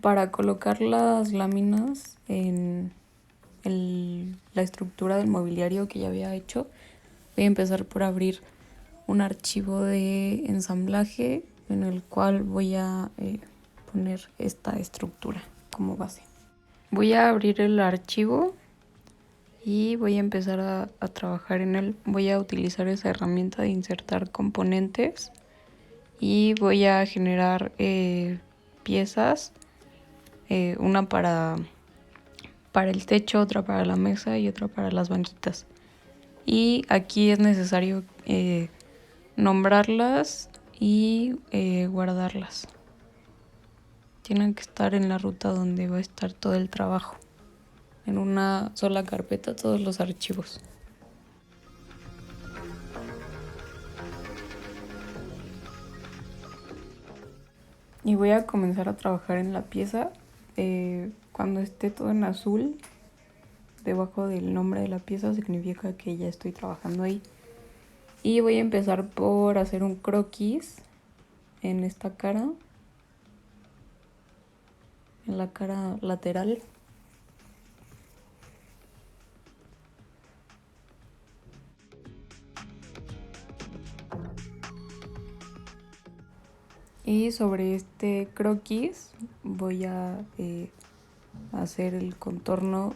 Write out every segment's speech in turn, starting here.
Para colocar las láminas en la estructura del mobiliario que ya había hecho, voy a empezar por abrir un archivo de ensamblaje en el cual voy a poner esta estructura como base. Voy a abrir el archivo y voy a empezar a trabajar en él. Voy a utilizar esa herramienta de insertar componentes y voy a generar piezas, una para el techo, otra para la mesa y otra para las banquitas. Y aquí es necesario nombrarlas y guardarlas. Tienen que estar en la ruta donde va a estar todo el trabajo, en una sola carpeta todos los archivos. Y voy a comenzar a trabajar en la pieza. Cuando esté todo en azul, debajo del nombre de la pieza, significa que ya estoy trabajando ahí. Y voy a empezar por hacer un croquis en esta cara, en la cara lateral. Y sobre este croquis voy a hacer el contorno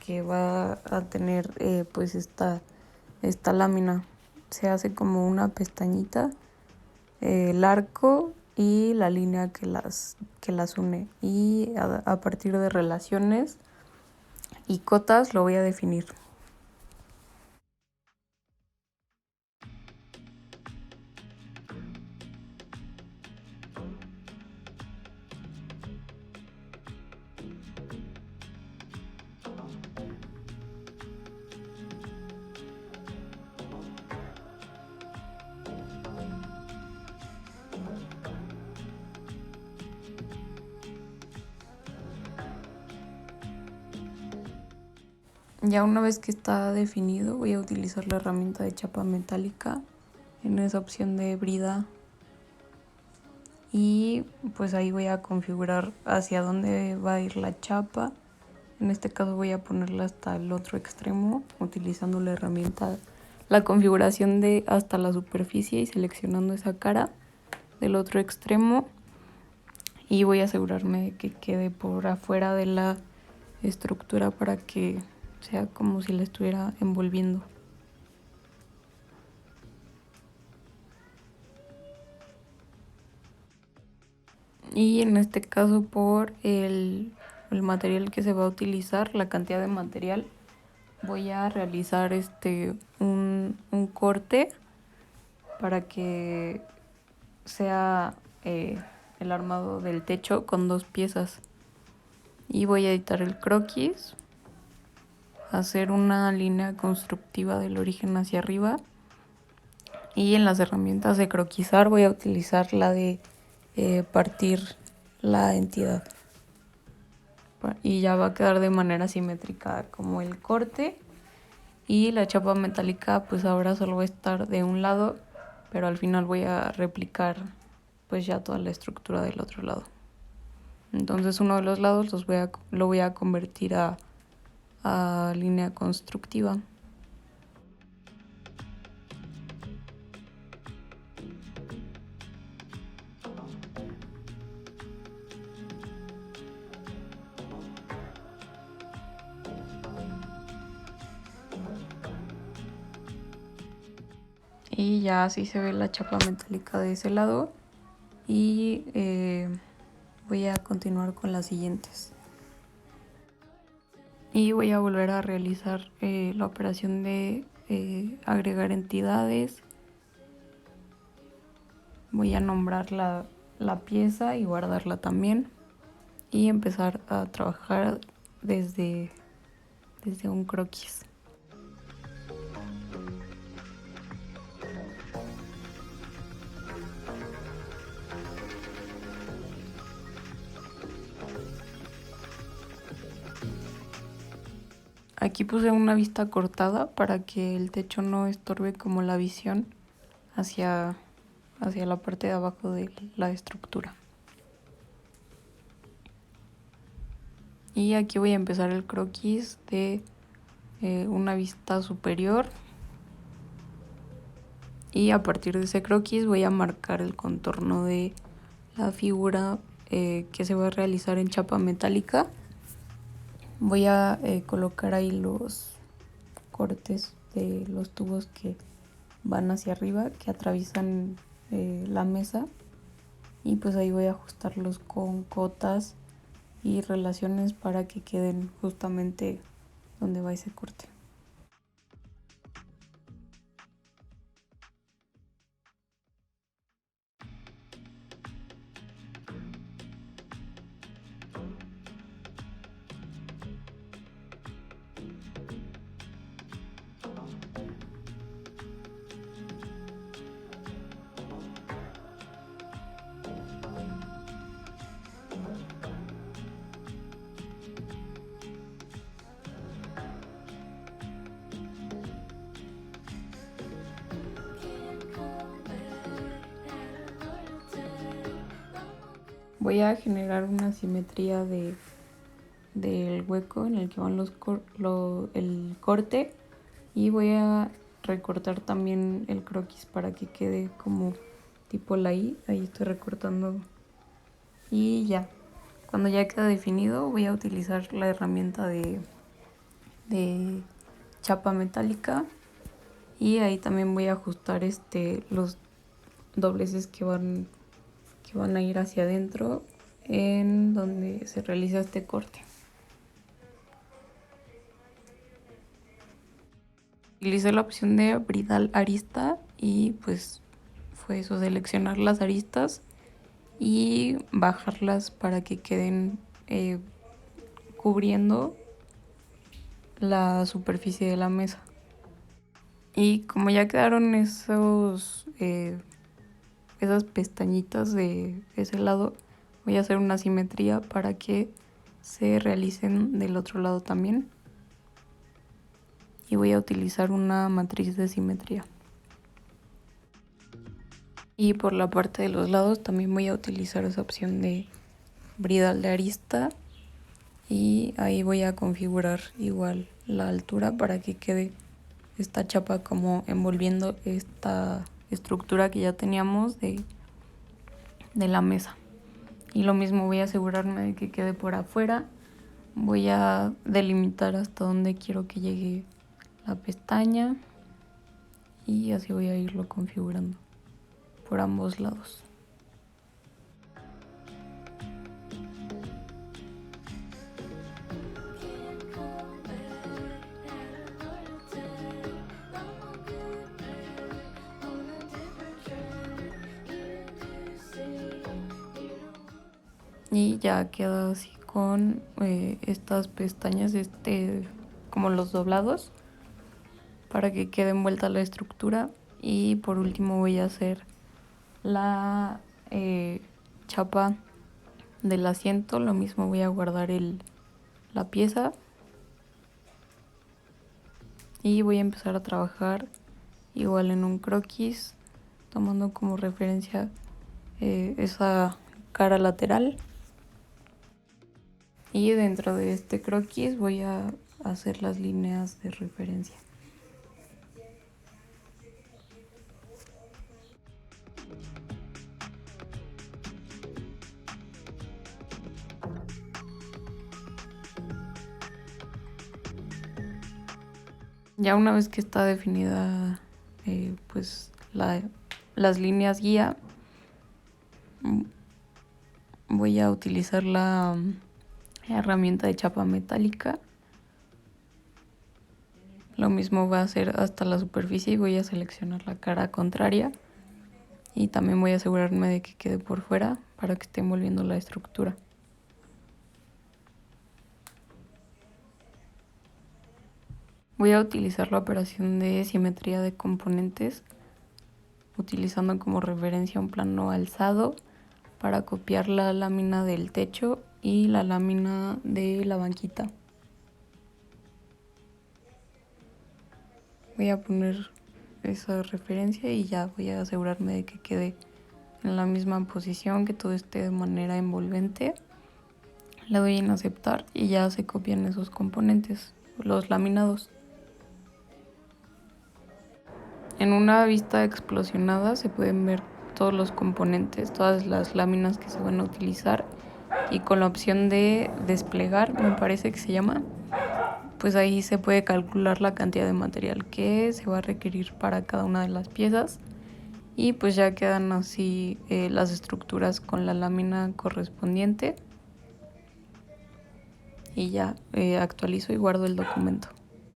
que va a tener pues esta lámina. Se hace como una pestañita, el arco y la línea que las une. Y a partir de relaciones y cotas lo voy a definir. Ya una vez que está definido, voy a utilizar la herramienta de chapa metálica en esa opción de brida. Y pues ahí voy a configurar hacia dónde va a ir la chapa. En este caso voy a ponerla hasta el otro extremo, utilizando la herramienta, la configuración de hasta la superficie y seleccionando esa cara del otro extremo. Y voy a asegurarme de que quede por afuera de la estructura para que sea como si la estuviera envolviendo. Y en este caso por el material que se va a utilizar, la cantidad de material, voy a realizar un corte para que sea el armado del techo con 2 piezas. Y voy a editar el croquis, hacer una línea constructiva del origen hacia arriba. Y en las herramientas de croquisar voy a utilizar la de partir la entidad. Y ya va a quedar de manera simétrica como el corte. Y la chapa metálica pues ahora solo va a estar de un lado, pero al final voy a replicar pues ya toda la estructura del otro lado. Entonces uno de los lados lo voy a convertir a línea constructiva. Y ya así se ve la chapa metálica de ese lado. Y voy a continuar con las siguientes. Y voy a volver a realizar la operación de agregar entidades. Voy a nombrar la pieza y guardarla también. Y empezar a trabajar desde un croquis. Aquí puse una vista cortada para que el techo no estorbe como la visión hacia la parte de abajo de la estructura. Y aquí voy a empezar el croquis de una vista superior. Y a partir de ese croquis voy a marcar el contorno de la figura que se va a realizar en chapa metálica. Voy a colocar ahí los cortes de los tubos que van hacia arriba, que atraviesan la mesa, y pues ahí voy a ajustarlos con cotas y relaciones para que queden justamente donde va ese corte. Voy a generar una simetría del hueco en el que van el corte, y voy a recortar también el croquis para que quede como tipo la I. Ahí estoy recortando y ya. Cuando ya queda definido voy a utilizar la herramienta de chapa metálica, y ahí también voy a ajustar los dobleces que van a ir hacia adentro en donde se realiza este corte. Utilicé la opción de bridal arista y pues fue eso, seleccionar las aristas y bajarlas para que queden cubriendo la superficie de la mesa. Y como ya quedaron esas pestañitas de ese lado, voy a hacer una simetría para que se realicen del otro lado también. Y voy a utilizar una matriz de simetría. Y por la parte de los lados también voy a utilizar esa opción de bridal de arista, y ahí voy a configurar igual la altura para que quede esta chapa como envolviendo esta estructura que ya teníamos de la mesa. Y lo mismo, voy a asegurarme de que quede por afuera. Voy a delimitar hasta donde quiero que llegue la pestaña, y así voy a irlo configurando por ambos lados. Y ya queda así con estas pestañas, como los doblados, para que quede envuelta la estructura. Y por último voy a hacer la chapa del asiento. Lo mismo, voy a guardar la pieza y voy a empezar a trabajar igual en un croquis, tomando como referencia esa cara lateral. Y dentro de este croquis voy a hacer las líneas de referencia. Ya una vez que está definida pues las líneas guía, voy a utilizar la herramienta de chapa metálica. Lo mismo va a hacer hasta la superficie y voy a seleccionar la cara contraria, y también voy a asegurarme de que quede por fuera para que esté envolviendo la estructura. Voy a utilizar la operación de simetría de componentes, utilizando como referencia un plano alzado para copiar la lámina del techo y la lámina de la banquita. Voy a poner esa referencia y ya voy a asegurarme de que quede en la misma posición, que todo esté de manera envolvente. Le doy en aceptar y ya se copian esos componentes, los laminados. En una vista explosionada se pueden ver todos los componentes, todas las láminas que se van a utilizar, y con la opción de desplegar, me parece que se llama, pues ahí se puede calcular la cantidad de material que se va a requerir para cada una de las piezas, y pues ya quedan así las estructuras con la lámina correspondiente, y ya actualizo y guardo el documento.